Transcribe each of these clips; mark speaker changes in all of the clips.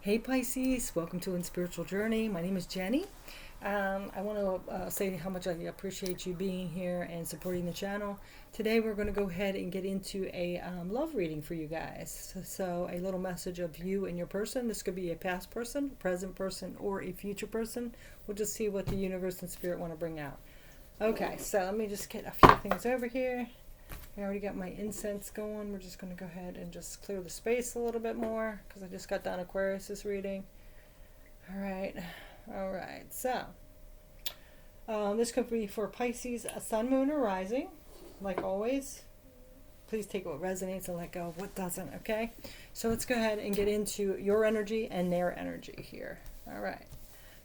Speaker 1: Hey Pisces, welcome to In Spiritual Journey. My name is Jenny. I want to say how much I appreciate you being here and supporting the channel. Today we're going to go ahead and get into a love reading for you guys. So a little message of you and your person. This could be a past person, present person, or a future person. We'll just see what the universe and spirit want to bring out. Okay, so let me just get a few things over here. I already got my incense going. We're just going to go ahead and just clear the space a little bit more because I just got done Aquarius' reading. All right. So, this could be for Pisces, Sun, Moon, or Rising. Like always, please take what resonates and let go of what doesn't, okay? So let's go ahead and get into your energy and their energy here. All right.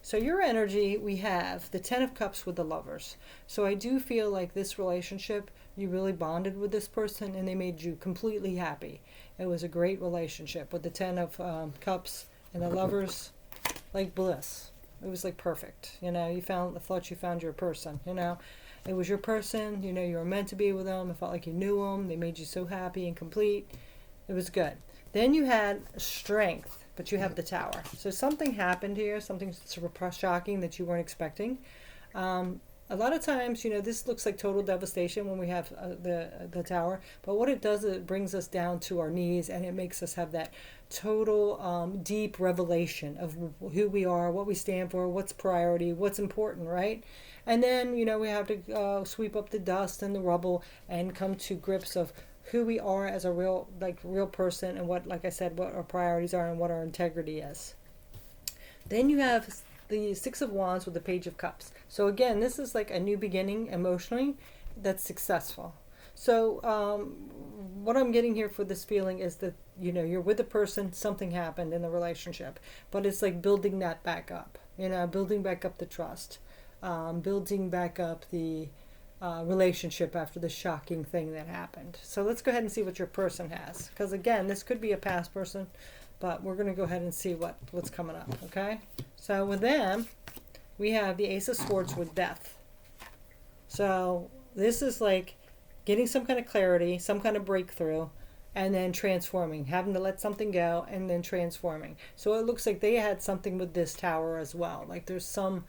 Speaker 1: So your energy, we have the Ten of Cups with the Lovers. So I do feel like this relationship, you really bonded with this person and they made you completely happy. It was a great relationship with the Ten of Cups and the Lovers, like bliss. It was like perfect. You know, thought you found your person, you know. It was your person, you know, you were meant to be with them. It felt like you knew them. They made you so happy and complete. It was good. Then you had Strength, but you have the Tower. So something happened here, something super shocking that you weren't expecting. A lot of times, you know, this looks like total devastation when we have the Tower. But what it does, it brings us down to our knees and it makes us have that total deep revelation of who we are, what we stand for, what's priority, what's important, right? And then, you know, we have to sweep up the dust and the rubble and come to grips of who we are as a real person and what, like I said, what our priorities are and what our integrity is. Then you have the Six of Wands with the Page of Cups. So again, this is like a new beginning emotionally that's successful. So what I'm getting here for this feeling is that, you know, you're with a person, something happened in the relationship, but it's like building that back up, you know, building back up the trust, building back up the relationship after the shocking thing that happened. So let's go ahead and see what your person has. Because again, this could be a past person, but we're going to go ahead and see what's coming up, okay? So with them, we have the Ace of Swords with Death. So this is like getting some kind of clarity, some kind of breakthrough, and then transforming, having to let something go and then transforming. So it looks like they had something with this Tower as well. Like there's some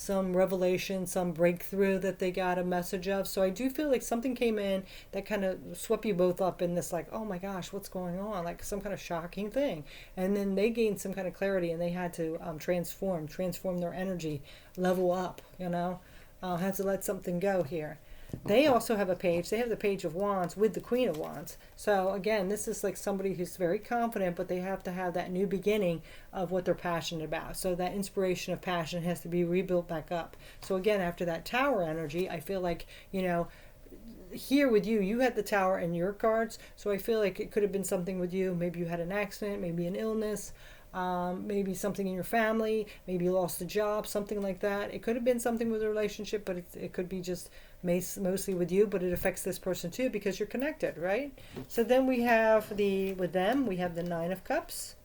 Speaker 1: revelation, some breakthrough that they got a message of. So I do feel like something came in that kind of swept you both up in this, like, oh my gosh, what's going on? Like some kind of shocking thing. And then they gained some kind of clarity and they had to transform their energy, level up, you know, had to let something go here. They also have a page. They have the Page of Wands with the Queen of Wands. So again, this is like somebody who's very confident, but they have to have that new beginning of what they're passionate about. So that inspiration of passion has to be rebuilt back up. So again, after that Tower energy, I feel like, you know, here with you, you had the Tower in your cards. So I feel like it could have been something with you. Maybe you had an accident, maybe an illness, maybe something in your family, maybe you lost a job, something like that. It could have been something with a relationship, but it could be just mostly with you, but it affects this person too because you're connected, right? So then we have with them, we have the Nine of Cups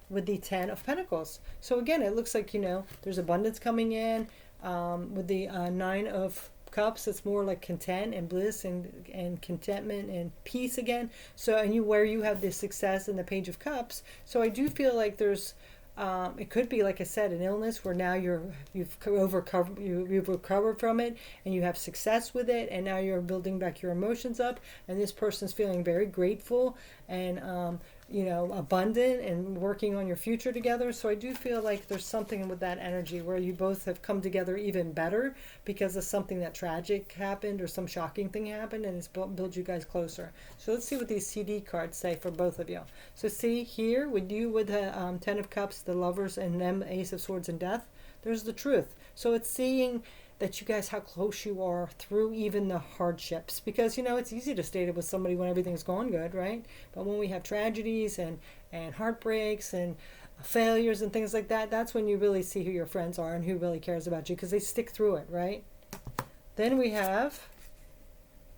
Speaker 1: with the Ten of Pentacles. So again, it looks like, you know, there's abundance coming in. With the Nine of Cups, it's more like content and bliss and contentment and peace again. So, and where you have this success in the Page of Cups. So I do feel like there's it could be, like I said, an illness where now you've recovered from it and you have success with it, and now you're building back your emotions up, and this person's feeling very grateful and you know, abundant and working on your future together. So I do feel like there's something with that energy where you both have come together even better because of something that tragic happened or some shocking thing happened, and it's built you guys closer. So let's see what these CD cards say for both of you. So see here with you with the Ten of Cups, the Lovers, and them Ace of Swords and Death, there's the truth. So it's seeing that you guys, how close you are through even the hardships, because, you know, it's easy to stay with somebody when everything's going good, right? But when we have tragedies and heartbreaks and failures and things like that, that's when you really see who your friends are and who really cares about you, because they stick through it, right? Then we have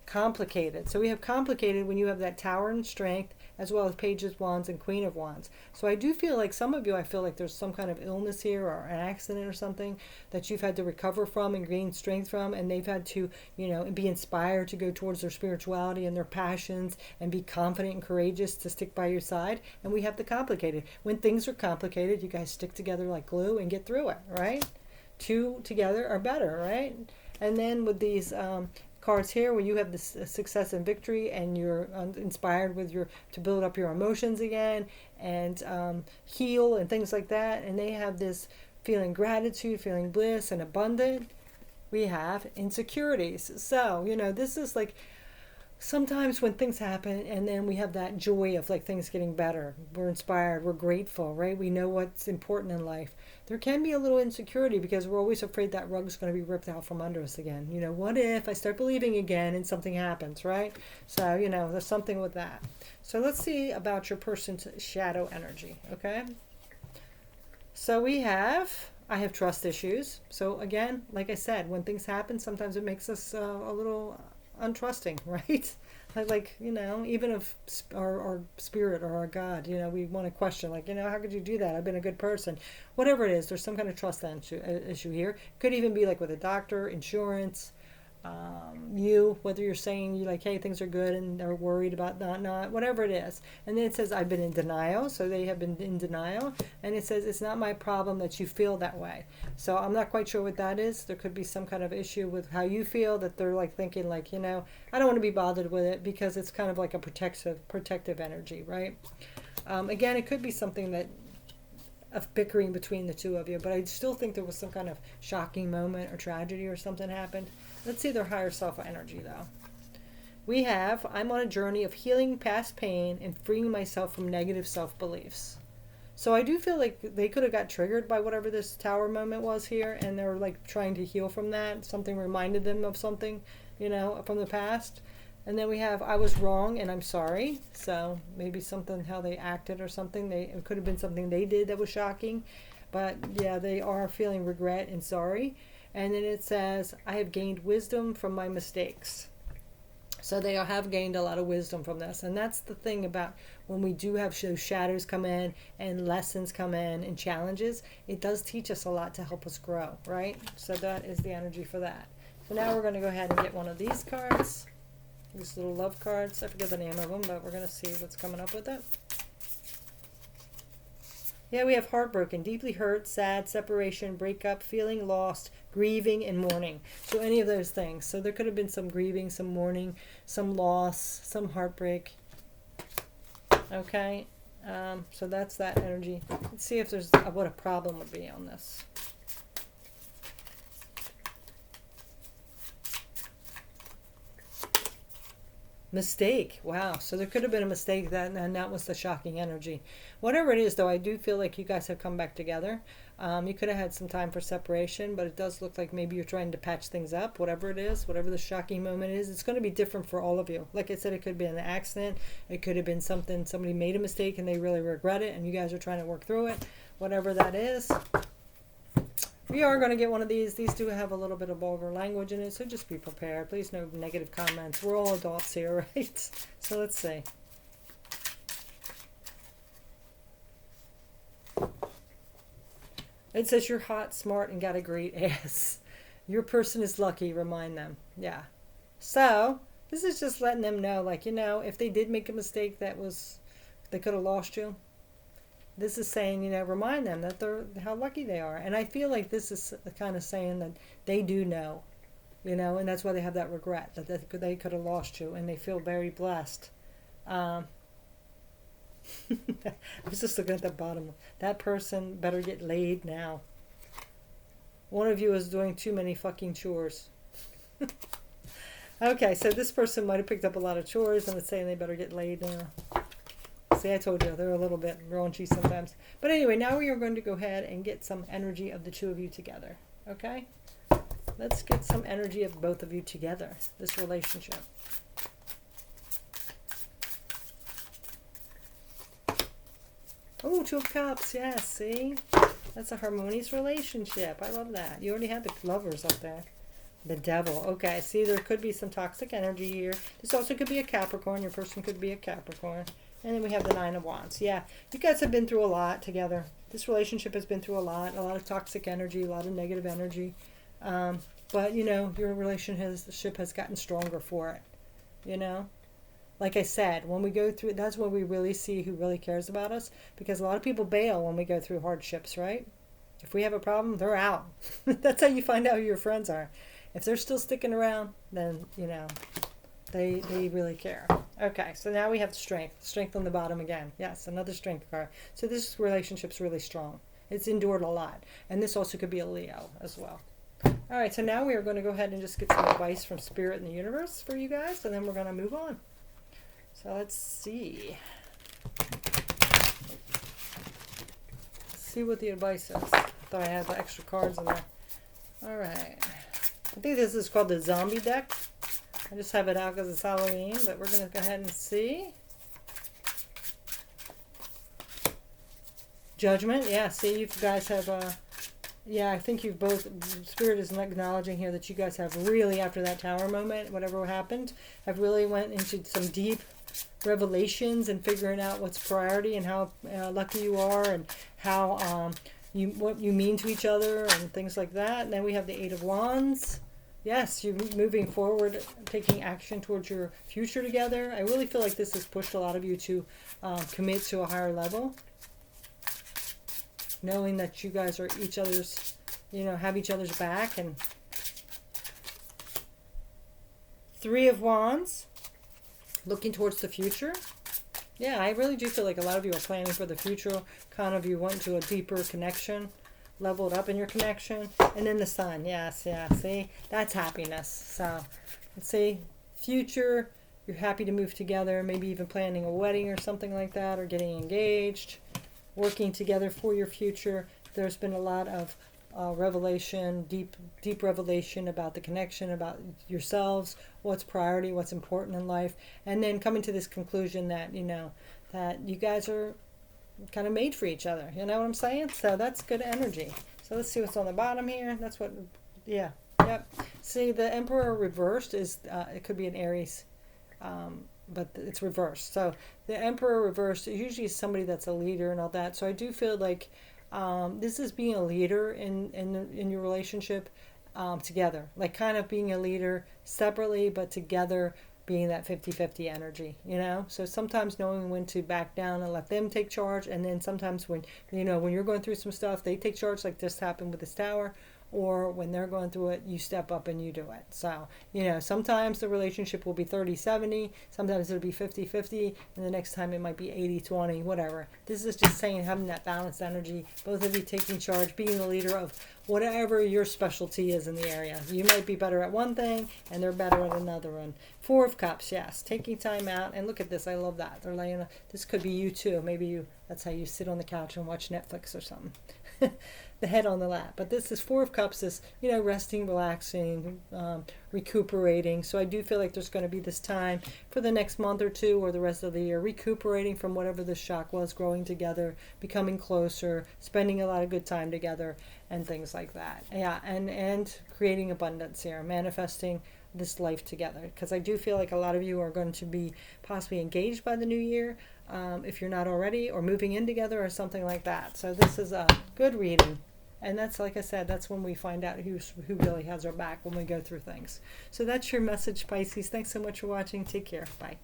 Speaker 1: Complicated. So we have Complicated when you have that Tower and Strength as well as Page of Wands and Queen of Wands. So I do feel like some of you, I feel like there's some kind of illness here or an accident or something that you've had to recover from and gain strength from, and they've had to, you know, be inspired to go towards their spirituality and their passions and be confident and courageous to stick by your side. And we have the complicated. When things are complicated, you guys stick together like glue and get through it, right? Two together are better, right? And then with these cards here, where you have this success and victory, and you're inspired with to build up your emotions again and heal and things like that, and they have this feeling gratitude, feeling bliss and abundant. We have insecurities. So, you know, this is like sometimes when things happen and then we have that joy of like things getting better, we're inspired, we're grateful, right? We know what's important in life. There can be a little insecurity because we're always afraid that rug's going to be ripped out from under us again. You know, what if I start believing again and something happens, right? So, you know, there's something with that. So let's see about your person's shadow energy, okay? So I have trust issues. So again, like I said, when things happen, sometimes it makes us a little untrusting, right? Like, you know, even if our spirit or our God, you know, we want to question, like, you know, how could you do that? I've been a good person. Whatever it is, there's some kind of trust issue here. Could even be like with a doctor, insurance, whether you're saying you like, hey, things are good, and they're worried about not, whatever it is. And then it says, I've been in denial. So they have been in denial. And it says, it's not my problem that you feel that way. So I'm not quite sure what that is. There could be some kind of issue with how you feel, that they're like thinking like, you know, I don't want to be bothered with it, because it's kind of like a protective energy, right? Again, it could be something that of bickering between the two of you, but I still think there was some kind of shocking moment or tragedy or something happened. Let's see their higher self energy, though. We have, I'm on a journey of healing past pain and freeing myself from negative self-beliefs. So I do feel like they could have got triggered by whatever this tower moment was here, and they were like trying to heal from that. Something reminded them of something, you know, from the past. And then we have, I was wrong and I'm sorry. So maybe something, how they acted or something. It could have been something they did that was shocking. But yeah, they are feeling regret and sorry. And then it says, I have gained wisdom from my mistakes. So they have gained a lot of wisdom from this. And that's the thing about when we do have those shadows come in and lessons come in and challenges, it does teach us a lot to help us grow, right? So that is the energy for that. So now we're going to go ahead and get one of these cards. These little love cards. I forget the name of them, but we're going to see what's coming up with it. Yeah, we have heartbroken, deeply hurt, sad, separation, breakup, feeling lost, grieving, and mourning. So any of those things. So there could have been some grieving, some mourning, some loss, some heartbreak. Okay, so that's that energy. Let's see if there's what a problem would be on this. Mistake. Wow. So there could have been a mistake, and that was the shocking energy. Whatever it is, though, I do feel like you guys have come back together. You could have had some time for separation, but it does look like maybe you're trying to patch things up. Whatever it is, whatever the shocking moment is, it's going to be different for all of you. Like I said, it could be an accident. It could have been something, somebody made a mistake and they really regret it, and you guys are trying to work through it. Whatever that is. We are going to get one of these. These do have a little bit of vulgar language in it, so just be prepared. Please, no negative comments. We're all adults here, right? So let's see. It says you're hot, smart, and got a great ass. Your person is lucky, remind them. Yeah. So this is just letting them know, like, you know, if they did make a mistake they could have lost you. This is saying, you know, remind them that how lucky they are. And I feel like this is kind of saying that they do know, you know, and that's why they have that regret, that they could have lost you, and they feel very blessed. I was just looking at the bottom. That person better get laid now. One of you is doing too many fucking chores. Okay, so this person might have picked up a lot of chores, and it's saying they better get laid now. See, I told you, they're a little bit raunchy sometimes. But anyway, now we are going to go ahead and get some energy of the two of you together. Okay? Let's get some energy of both of you together, this relationship. Oh, Two of Cups, yes, see? That's a harmonious relationship. I love that. You already had the lovers up there. The Devil. Okay, see, there could be some toxic energy here. This also could be a Capricorn. Your person could be a Capricorn. And then we have the Nine of Wands. Yeah, you guys have been through a lot together. This relationship has been through a lot of toxic energy, a lot of negative energy. But, you know, your relationship has gotten stronger for it, you know? Like I said, when we go through, that's when we really see who really cares about us. Because a lot of people bail when we go through hardships, right? If we have a problem, they're out. That's how you find out who your friends are. If they're still sticking around, then, you know, they really care. Okay, so now we have strength. Strength on the bottom again. Yes, another strength card. So this relationship's really strong. It's endured a lot. And this also could be a Leo as well. All right, so now we are going to go ahead and just get some advice from Spirit and the universe for you guys, and then we're going to move on. So let's see. Let's see what the advice is. I thought I had the extra cards in there. All right. I think this is called the Zombie deck. I just have it out because it's Halloween, but we're going to go ahead and see. Judgment. Yeah, see, you guys have... yeah, I think you've both, Spirit is acknowledging here that you guys have really, after that tower moment, whatever happened, have really went into some deep revelations and figuring out what's priority and how lucky you are and how what you mean to each other and things like that. And then we have the Eight of Wands. Yes, you're moving forward, taking action towards your future together. I really feel like this has pushed a lot of you to commit to a higher level. Knowing that you guys are each other's, you know, have each other's back. And Three of Wands, looking towards the future. Yeah, I really do feel like a lot of you are planning for the future. Kind of you want to a deeper connection, leveled up in your connection. And then the Sun, yes, yeah, see, that's happiness. So, let's see, future, you're happy to move together, maybe even planning a wedding or something like that, or getting engaged. Working together for your future. There's been a lot of revelation, deep revelation about the connection, about yourselves, what's priority, what's important in life, and then coming to this conclusion that, you know, that you guys are kind of made for each other. You know what I'm saying? So that's good energy. So let's see what's on the bottom here. That's what, yeah, yep. See, the Emperor reversed is, it could be an Aries, but it's reversed. So the Emperor reversed usually is somebody that's a leader and all that. So I do feel like this is being a leader in your relationship together. Like kind of being a leader separately, but together being that 50-50 energy, you know? So sometimes knowing when to back down and let them take charge. And then sometimes when, you know, when you're going through some stuff, they take charge, like this happened with this tower. Or when they're going through it, you step up and you do it. So, you know, sometimes the relationship will be 30-70, sometimes it'll be 50-50, and the next time it might be 80-20, whatever. This is just saying having that balanced energy, both of you taking charge, being the leader of whatever your specialty is in the area. You might be better at one thing, and they're better at another one. Four of Cups, yes, taking time out, and look at this, I love that. They're laying, this could be you too. Maybe you, that's how you sit on the couch and watch Netflix or something. The head on the lap. But this is Four of Cups, is, you know, resting, relaxing, recuperating. So I do feel like there's going to be this time for the next month or two or the rest of the year, recuperating from whatever the shock was, growing together, becoming closer, spending a lot of good time together, and things like that. Yeah, and creating abundance here, manifesting this life together. Because I do feel like a lot of you are going to be possibly engaged by the new year, if you're not already, or moving in together or something like that. So this is a good reading. And that's, like I said, that's when we find out who really has our back when we go through things. So that's your message, Pisces. Thanks so much for watching. Take care. Bye.